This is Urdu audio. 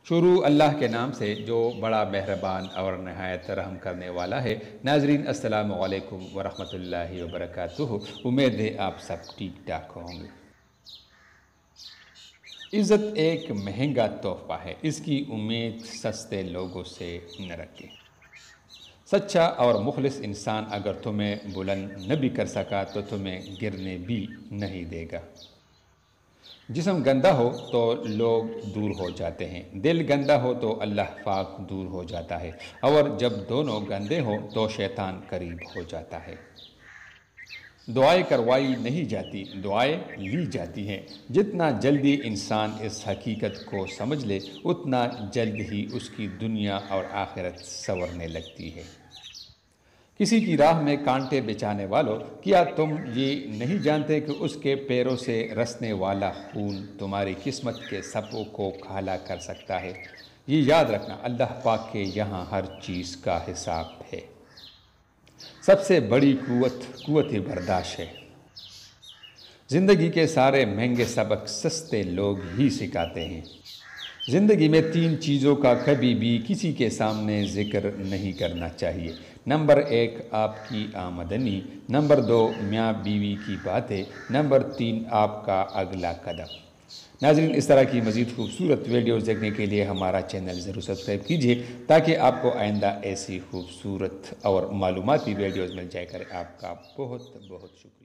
شروع اللہ کے نام سے جو بڑا مہربان اور نہایت رحم کرنے والا ہے۔ ناظرین السلام علیکم ورحمۃ اللہ وبرکاتہ۔ امید ہے آپ سب ٹھیک ٹھاک ہوں گے۔ عزت ایک مہنگا تحفہ ہے، اس کی امید سستے لوگوں سے نہ رکھیں۔ سچا اور مخلص انسان اگر تمہیں بلند نہ بھی کر سکا تو تمہیں گرنے بھی نہیں دے گا۔ جسم گندا ہو تو لوگ دور ہو جاتے ہیں، دل گندا ہو تو اللہ پاک دور ہو جاتا ہے، اور جب دونوں گندے ہوں تو شیطان قریب ہو جاتا ہے۔ دعائیں کروائی نہیں جاتی، دعائیں لی جاتی ہیں۔ جتنا جلدی انسان اس حقیقت کو سمجھ لے اتنا جلد ہی اس کی دنیا اور آخرت سنورنے لگتی ہے۔ کسی کی راہ میں کانٹے بچھانے والوں، کیا تم یہ نہیں جانتے کہ اس کے پیروں سے رسنے والا خون تمہاری قسمت کے سپوں کو کالا کر سکتا ہے؟ یہ یاد رکھنا، اللہ پاک کے یہاں ہر چیز کا حساب ہے۔ سب سے بڑی قوت برداشت ہے۔ زندگی کے سارے مہنگے سبق سستے لوگ ہی سکھاتے ہیں۔ زندگی میں 3 چیزوں کا کبھی بھی کسی کے سامنے ذکر نہیں کرنا چاہیے۔ نمبر 1 آپ کی آمدنی، نمبر 2 میاں بیوی کی باتیں، نمبر 3 آپ کا اگلا قدم۔ ناظرین، اس طرح کی مزید خوبصورت ویڈیوز دیکھنے کے لیے ہمارا چینل ضرور سبسکرائب کیجیے تاکہ آپ کو آئندہ ایسی خوبصورت اور معلوماتی ویڈیوز مل جائے کریں۔ آپ کا بہت بہت شکریہ۔